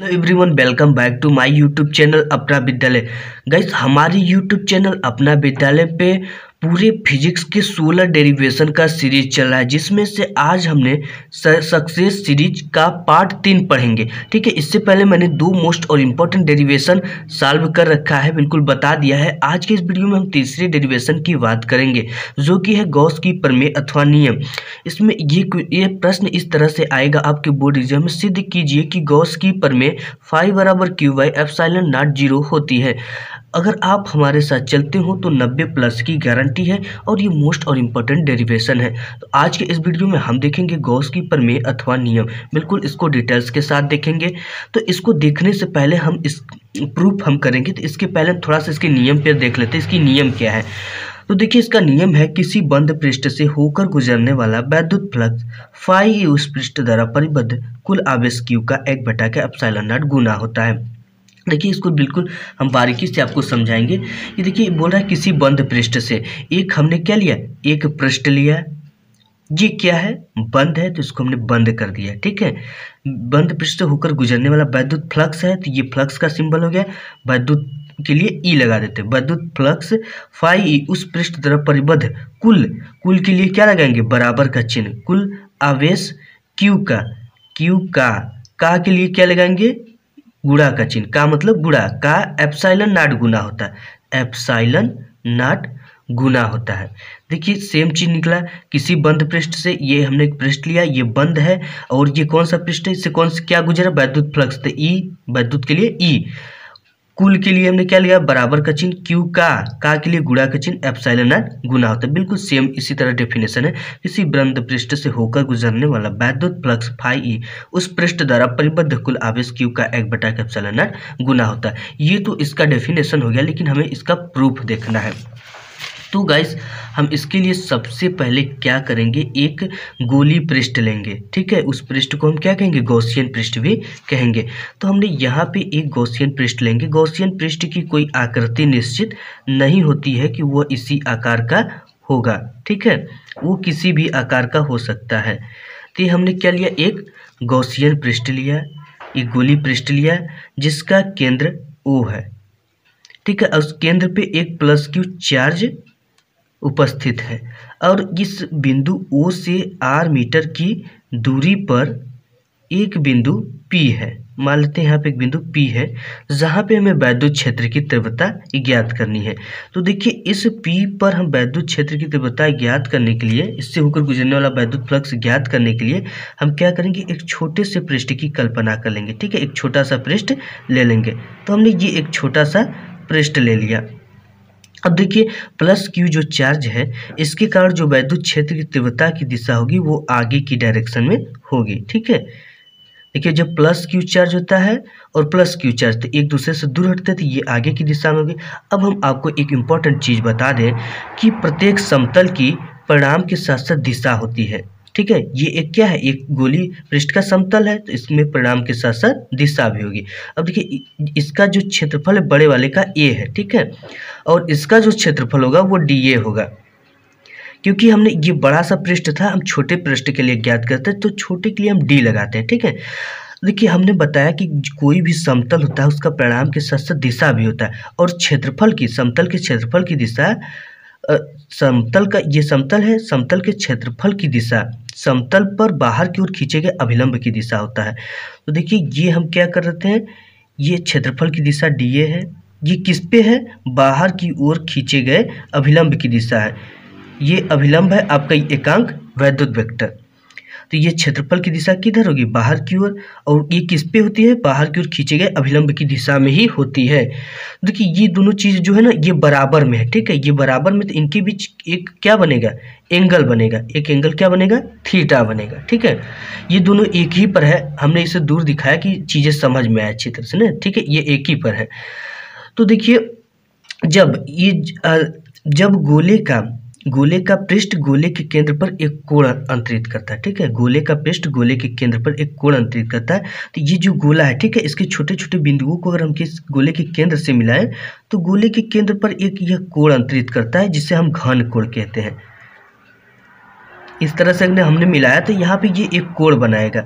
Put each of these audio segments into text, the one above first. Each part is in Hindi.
Hello everyone, welcome back to my YouTube channel Apna Vidyalaya. Guys, हमारे यूट्यूब चैनल अपना विद्यालय पे पूरे फिजिक्स के 16 डेरिवेशन का सीरीज चल रहा है, जिसमें से आज हमने सक्सेस सीरीज का पार्ट 3 पढ़ेंगे। ठीक है, इससे पहले मैंने 2 मोस्ट और इम्पोर्टेंट डेरिवेशन सॉल्व कर रखा है, बिल्कुल बता दिया है। आज के इस वीडियो में हम तीसरे डेरिवेशन की बात करेंगे, जो कि है गॉस की प्रमेय अथवा नियम। इसमें ये प्रश्न इस तरह से आएगा आपके बोर्ड एग्जाम में, सिद्ध कीजिए कि गॉस की प्रमेय फाई बराबर क्यू बाई एप्सिलॉन नॉट 0 होती है। अगर आप हमारे साथ चलते हो तो 90 प्लस की गारंटी है और ये मोस्ट और इम्पोर्टेंट डेरिवेशन है। तो आज के इस वीडियो में हम देखेंगे गॉस की प्रमेय अथवा नियम, बिल्कुल इसको डिटेल्स के साथ देखेंगे। तो इसको देखने से पहले हम इस प्रूफ हम करेंगे, तो इसके पहले हम थोड़ा सा इसके नियम पर देख लेते हैं। इसकी नियम क्या है, तो देखिए इसका नियम है, किसी बंद पृष्ठ से होकर गुजरने वाला वैद्युत फ्लक्स फाई उस पृष्ठ द्वारा परिबद्ध कुल आवेश क्यू का 1/के एप्सिलॉन नॉट गुना होता है। देखिए इसको बिल्कुल हम बारीकी से आपको समझाएंगे। ये देखिए बोल रहा है किसी बंद पृष्ठ से, एक हमने क्या लिया, एक पृष्ठ लिया। ये क्या है, बंद है, तो इसको हमने बंद कर दिया। ठीक है, बंद पृष्ठ से होकर गुजरने वाला वैद्युत फ्लक्स है, तो ये फ्लक्स का सिंबल हो गया। वैद्युत के लिए ई लगा देते हैं, वैद्युत फ्लक्स फाई ई उस पृष्ठ द्वारा परिबद्ध कुल के लिए क्या लगाएंगे, बराबर का चिन्ह, कुल आवेश क्यू का के लिए क्या लगाएंगे, गुणा का चिन्ह, का मतलब गुणा, का एप्सिलॉन नॉट गुना होता है, एप्सिलॉन नॉट गुना होता है। देखिए सेम चीज निकला, किसी बंद पृष्ठ से, ये हमने एक पृष्ठ लिया, ये बंद है, और ये कौन सा पृष्ठ है, इससे कौन सा क्या गुजरा, वैद्युत फ्लक्स, तो ई, वैद्युत के लिए ई, कुल के लिए हमने क्या लिया, बराबर का चिन्ह, क्यू का के लिए गुणा का चिन्ह, एप्सिलॉन नॉट गुना होता है। बिल्कुल सेम इसी तरह डेफिनेशन है, किसी बंद पृष्ठ से होकर गुजरने वाला वैद्युत फ्लक्स फाई ई उस पृष्ठ द्वारा परिबद्ध कुल आवेश क्यू का 1/के एप्सिलॉन नॉट गुना होता है। ये तो इसका डेफिनेशन हो गया, लेकिन हमें इसका प्रूफ देखना है। तो गाइस हम इसके लिए सबसे पहले क्या करेंगे, एक गोली पृष्ठ लेंगे। ठीक है, उस पृष्ठ को हम क्या कहेंगे, गॉसियन पृष्ठ भी कहेंगे। तो हमने यहाँ पे एक गॉसियन पृष्ठ लेंगे। गॉसियन पृष्ठ की कोई आकृति निश्चित नहीं होती है कि वह इसी आकार का होगा। ठीक है, वो किसी भी आकार का हो सकता है। तो हमने क्या लिया, एक गॉसियन पृष्ठ लिया, एक गोली पृष्ठ लिया जिसका केंद्र O है। ठीक है, उस केंद्र पे एक प्लस क्यू चार्ज उपस्थित है, और इस बिंदु O से R मीटर की दूरी पर एक बिंदु P है। मान लेते हैं यहाँ पे एक बिंदु P है, जहाँ पे हमें वैद्युत क्षेत्र की तीव्रता ज्ञात करनी है। तो देखिए इस P पर हम वैद्युत क्षेत्र की तीव्रता ज्ञात करने के लिए, इससे होकर गुजरने वाला वैद्युत फ्लक्स ज्ञात करने के लिए हम क्या करेंगे, एक छोटे से पृष्ठ की कल्पना कर लेंगे। ठीक है, एक छोटा सा पृष्ठ ले लेंगे। तो हमने ये एक छोटा सा पृष्ठ ले लिया। अब देखिए प्लस क्यू जो चार्ज है, इसके कारण जो वैद्युत क्षेत्र की तीव्रता की दिशा होगी वो आगे की डायरेक्शन में होगी। ठीक है, देखिए जब प्लस क्यू चार्ज होता है और प्लस क्यू चार्ज, तो एक दूसरे से दूर हटते हैं, तो ये आगे की दिशा में होगी। अब हम आपको एक इम्पॉर्टेंट चीज़ बता दें कि प्रत्येक समतल की परिणाम के साथ साथ दिशा होती है। ठीक है, ये एक क्या है, एक गोली पृष्ठ का समतल है, तो इसमें परिणाम के साथ साथ दिशा भी होगी। अब देखिए इसका जो क्षेत्रफल है बड़े वाले का A है। ठीक है, और इसका जो क्षेत्रफल होगा वो DA होगा। क्योंकि हमने ये बड़ा सा पृष्ठ था, हम छोटे पृष्ठ के लिए ज्ञात करते हैं, तो छोटे के लिए हम D लगाते हैं। ठीक है, देखिए हमने बताया कि कोई भी समतल होता है उसका परिणाम के साथ साथ दिशा भी होता है, और क्षेत्रफल की, समतल के क्षेत्रफल की दिशा, समतल का ये समतल है, समतल के क्षेत्रफल की दिशा समतल पर बाहर की ओर खींचे गए अभिलंब की दिशा होता है। तो देखिए ये हम क्या कर रहे हैं, ये क्षेत्रफल की दिशा DA है, ये किस पे है, बाहर की ओर खींचे गए अभिलंब की दिशा है। ये अभिलंब है आपका एकांक वैद्युत वेक्टर। तो ये क्षेत्रफल की दिशा किधर होगी, बाहर की ओर, और ये किस पे होती है, बाहर की ओर खींचे गए अभिलंब की दिशा में ही होती है। देखिए ये दोनों चीज़ जो है ना, ये बराबर में है। ठीक है, ये बराबर में, तो इनके बीच एक क्या बनेगा, एंगल बनेगा, एक एंगल क्या बनेगा, थीटा बनेगा। ठीक है, ये दोनों एक ही पर है, हमने इसे दूर दिखाया कि चीज़ें समझ में आए अच्छी तरह से ना। ठीक है, ये एक ही पर है। तो देखिए जब गोले का पृष्ठ गोले के केंद्र पर एक कोण अंतरित करता है। ठीक है, गोले का पृष्ठ गोले के केंद्र पर एक कोण अंतरित करता है। तो ये जो गोला है, ठीक है, इसके छोटे छोटे बिंदुओं को अगर हम किस गोले के केंद्र से मिलाएं, तो गोले के केंद्र पर एक यह कोण अंतरित करता है, जिसे हम घन कोण कहते हैं। इस तरह से अगर हमने मिलाया तो यहाँ पे ये एक कोण बनाएगा,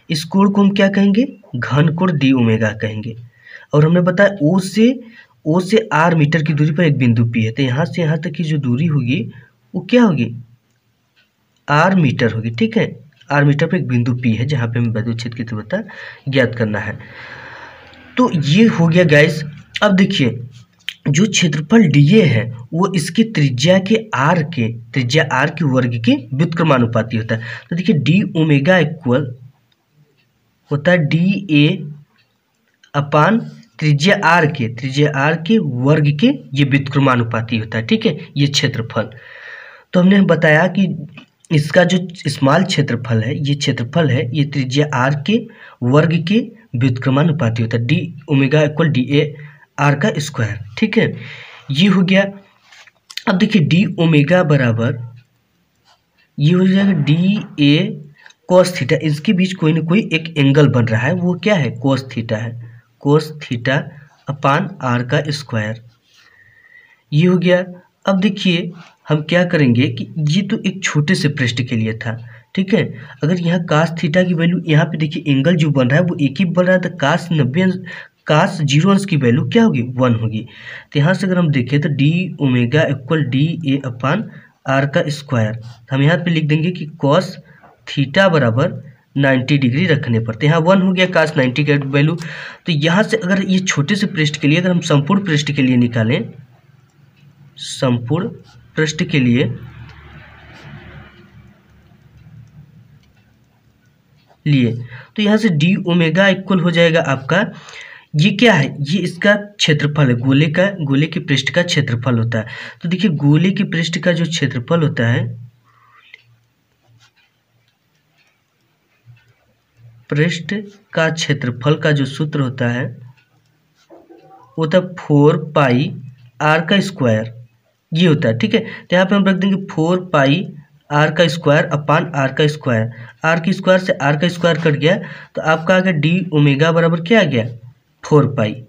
इस कोण को हम क्या कहेंगे, घन कोण डी ओमेगा कहेंगे। और हमने बताया ओ से आर मीटर की दूरी पर एक बिंदु पी है, तो यहाँ से यहाँ तक की जो दूरी होगी वो क्या होगी, आर मीटर होगी। ठीक है, आर मीटर पर एक बिंदु पी है जहाँ पे हमें वैद्युत क्षेत्र की तीव्रता ज्ञात करना है। तो ये हो गया गाइस। अब देखिए जो क्षेत्रफल डीए है वो इसकी त्रिज्या के वर्ग के व्युत्क्रमानुपाती होता है। तो देखिए डी ओमेगा इक्वल होता है डी ए अपान त्रिज्या आर के वर्ग के ये व्युत्क्रमानुपाती होता है। ठीक है, ये क्षेत्रफल। तो हमने बताया कि इसका जो स्मॉल क्षेत्रफल है, ये त्रिज्या आर के वर्ग के व्युत्क्रमानुपाती होता है। D omega equal D A R का स्क्वायर। ठीक है, ये हो गया। अब देखिए डी ओमेगा बराबर ये हो जाएगा डी ए कॉस थीटा। इसके बीच कोई ना कोई एक एंगल बन रहा है, वो क्या है, कॉस थीटा है, कॉस थीटा अपान आर का स्क्वायर। ये हो गया। अब देखिए हम क्या करेंगे कि ये तो एक छोटे से पृष्ठ के लिए था। ठीक है, अगर यहाँ कास थीटा की वैल्यू, यहाँ पे देखिए एंगल जो बन रहा है वो एक ही बन रहा है, तो कास 0 अंश की वैल्यू क्या होगी, 1 होगी। तो यहाँ से अगर हम देखें तो D omega equal D A upon R का स्क्वायर, हम यहाँ पे लिख देंगे कि कॉस थीटा बराबर 90 डिग्री रखने पर, तो यहाँ 1 हो गया कास 90 का वैल्यू। तो यहाँ से अगर ये छोटे से पृष्ठ के लिए अगर हम संपूर्ण पृष्ठ के लिए निकालें, संपूर्ण पृष्ठ के लिए तो यहाँ से डी ओमेगा इक्वल हो जाएगा आपका, ये क्या है, ये इसका क्षेत्रफल है, गोले के पृष्ठ का क्षेत्रफल होता है। तो देखिए गोले के पृष्ठ का जो क्षेत्रफल होता है, पृष्ठ का क्षेत्रफल का जो सूत्र होता है वो होता है 4 पाई आर का स्क्वायर, ये होता है। ठीक है, तो यहाँ पे हम रख देंगे 4 पाई आर का स्क्वायर अपान आर का स्क्वायर। आर के स्क्वायर से आर का स्क्वायर कट गया, तो आपका आ गया डी ओमेगा बराबर क्या आ गया, 4 पाई।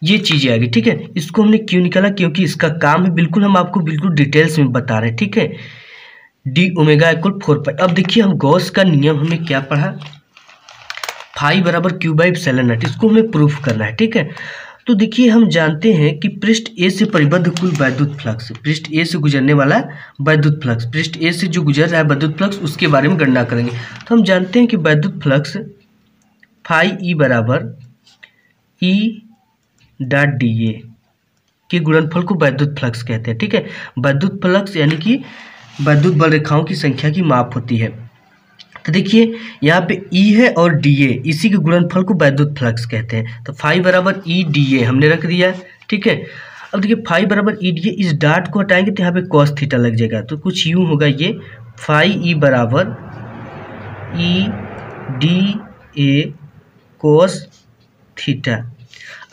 ये चीज़ें आ गई। ठीक है, इसको हमने क्यों निकाला, क्योंकि इसका काम है, बिल्कुल हम आपको बिल्कुल डिटेल्स में बता रहे हैं। ठीक है, डी ओमेगा इक्वल 4 पाई। अब देखिए हम गॉस का नियम हमने क्या पढ़ा, फाई बराबर क्यू बाई एप्सिलॉन नॉट, इसको हमें प्रूफ करना है। ठीक है, तो देखिए हम जानते हैं कि पृष्ठ ए से परिबद्ध कुल वैद्युत फ्लक्स, पृष्ठ ए से गुजरने वाला वैद्युत फ्लक्स, पृष्ठ ए से जो गुजर रहा है वैद्युत फ्लक्स, उसके बारे में गणना करेंगे। तो हम जानते हैं कि वैद्युत फ्लक्स फाई ई बराबर ई डॉट डी ए के गुणनफल को वैद्युत फ्लक्स कहते हैं। ठीक है, वैद्युत फ्लक्स यानी कि वैद्युत बल रेखाओं की संख्या की माप होती है। तो देखिए यहाँ पे E है और DA, इसी के गुणनफल को वैद्युत फ्लक्स कहते हैं। तो फाई बराबर ई डी ए हमने रख दिया। ठीक है, अब देखिए फाई बराबर ई डी ए, इस डाट को हटाएंगे तो यहाँ पे कॉस थीटा लग जाएगा, तो कुछ यूँ होगा, ये फाई ई बराबर E D A cos theta.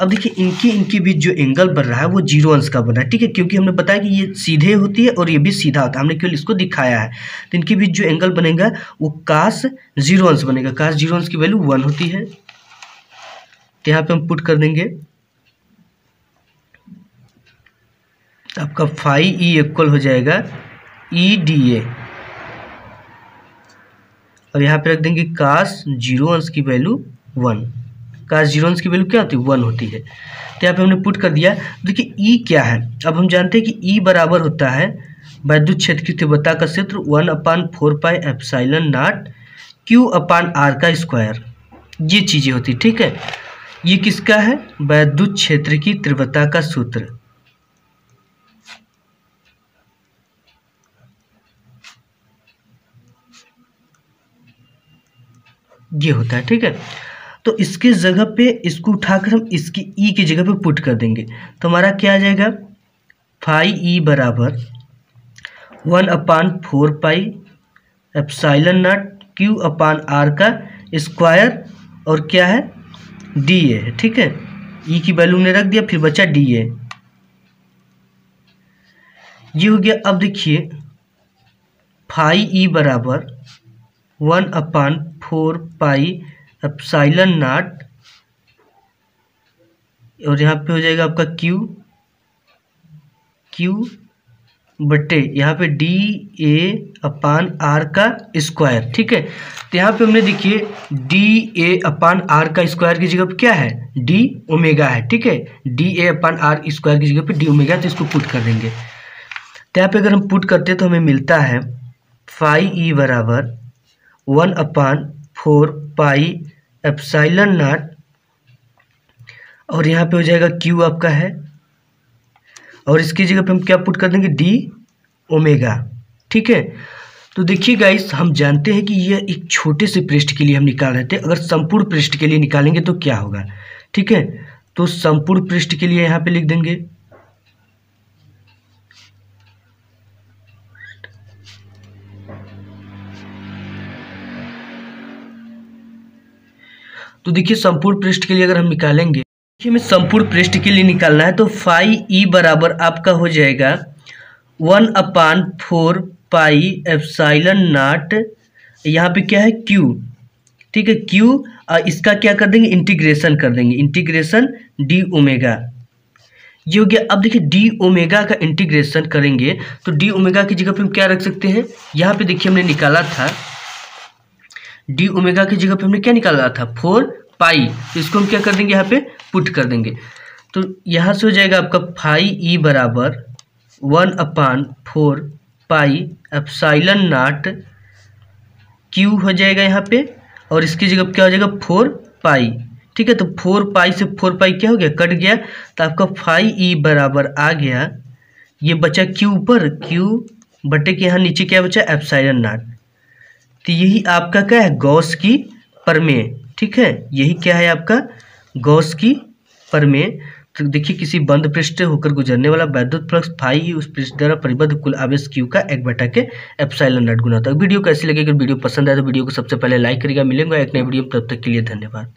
अब देखिए इनके बीच जो एंगल बन रहा है वो 0 अंश का बन रहा है। ठीक है, क्योंकि हमने बताया कि ये सीधे होती है और ये भी सीधा होता है, हमने केवल इसको दिखाया है। तो इनके बीच जो एंगल बनेगा वो कास 0 अंश बनेगा, कास 0 अंश की वैल्यू 1 होती है। तो यहाँ पे हम पुट कर देंगे, आपका फाई ई इक्वल हो जाएगा ई डी ए, और यहाँ पे रख देंगे कास 0 अंश की वैल्यू 1, कास 0 अंश की वैल्यू क्या होती है, 1 होती है। तो यहाँ पे हमने पुट कर दिया। देखिए ई क्या है, अब हम जानते हैं कि ई बराबर होता है वैद्युत क्षेत्र की तीव्रता का क्षेत्र 1/4 pi epsilon naught Q upon R का स्क्वायर, ये चीज़ें होती। ठीक है, ये किसका है, वैद्युत क्षेत्र की तीव्रता का सूत्र, ये होता है। ठीक है, तो इसके जगह पे इसको उठाकर हम इसकी ई की जगह पे पुट कर देंगे, तो हमारा क्या आ जाएगा, फाई ई बराबर 1/4 pi epsilon naught Q upon R का स्क्वायर, और क्या है, डी ए है। ठीक है, ई की वैल्यू ने रख दिया, फिर बचा डी ए, ये हो गया। अब देखिए फाई ई बराबर 1/4 पाई एप्सिलॉन नॉट, और यहाँ पे हो जाएगा आपका क्यू बटे यहाँ पे डी ए अपान आर का स्क्वायर। ठीक है, तो यहाँ पे हमने देखिए डी ए अपान आर का स्क्वायर की जगह पे क्या है, डी ओमेगा है। ठीक है, D A upon R square की जगह पे डी ओमेगा, तो इसको पुट कर देंगे। तो यहाँ पे अगर हम पुट करते हैं तो हमें मिलता है फाई ई बराबर 1/4 पाई एप्सिलॉन नॉट, और यहाँ पे हो जाएगा क्यू आपका है, और इसकी जगह पे हम क्या पुट कर देंगे, डी ओमेगा। ठीक है, तो देखिए गाइस, हम जानते हैं कि यह एक छोटे से पृष्ठ के लिए हम निकाल रहे थे, अगर संपूर्ण पृष्ठ के लिए निकालेंगे तो क्या होगा। ठीक है, तो संपूर्ण पृष्ठ के लिए यहाँ पे लिख देंगे तो देखिए संपूर्ण पृष्ठ के लिए अगर हम निकालेंगे, देखिए हमें संपूर्ण पृष्ठ के लिए निकालना है, तो फाई ई बराबर आपका हो जाएगा 1/4 पाई एप्सिलॉन नॉट, यहाँ पे क्या है क्यू। ठीक है, क्यू, इसका क्या कर देंगे, इंटीग्रेशन कर देंगे, इंटीग्रेशन डी ओमेगा, ये हो गया। अब देखिए डी ओमेगा का इंटीग्रेशन करेंगे तो डी ओमेगा की जगह पे हम क्या रख सकते हैं, यहाँ पे देखिए हमने निकाला था डी ओमेगा की जगह पे हमने क्या निकाला था, 4 पाई, तो इसको हम क्या कर देंगे, यहाँ पे पुट कर देंगे। तो यहाँ से हो जाएगा आपका फाई ई बराबर 1/4 पाई एप्सिलॉन नॉट क्यू हो जाएगा यहाँ पे, और इसकी जगह क्या हो जाएगा 4 पाई। ठीक है, तो 4 पाई से 4 पाई क्या हो गया, कट गया, तो आपका फाई ई बराबर आ गया, ये बचा क्यू ऊपर, क्यू बटे के यहाँ नीचे क्या बचा, एप्सिलॉन नॉट। तो यही आपका क्या है, गॉस की प्रमेय। ठीक है, यही क्या है आपका, गॉस की प्रमेय। तो देखिए किसी बंद पृष्ठ से होकर गुजरने वाला वैद्युत फ्लक्स फाई उस पृष्ठ द्वारा परिबद्ध कुल आवेश क्यू का 1/के एप्सिलॉन नॉट गुना होता है। वीडियो कैसी लगी, अगर वीडियो पसंद आए तो वीडियो को सबसे पहले लाइक करिएगा। मिलेंगे एक नए वीडियो में, तब तक के लिए धन्यवाद।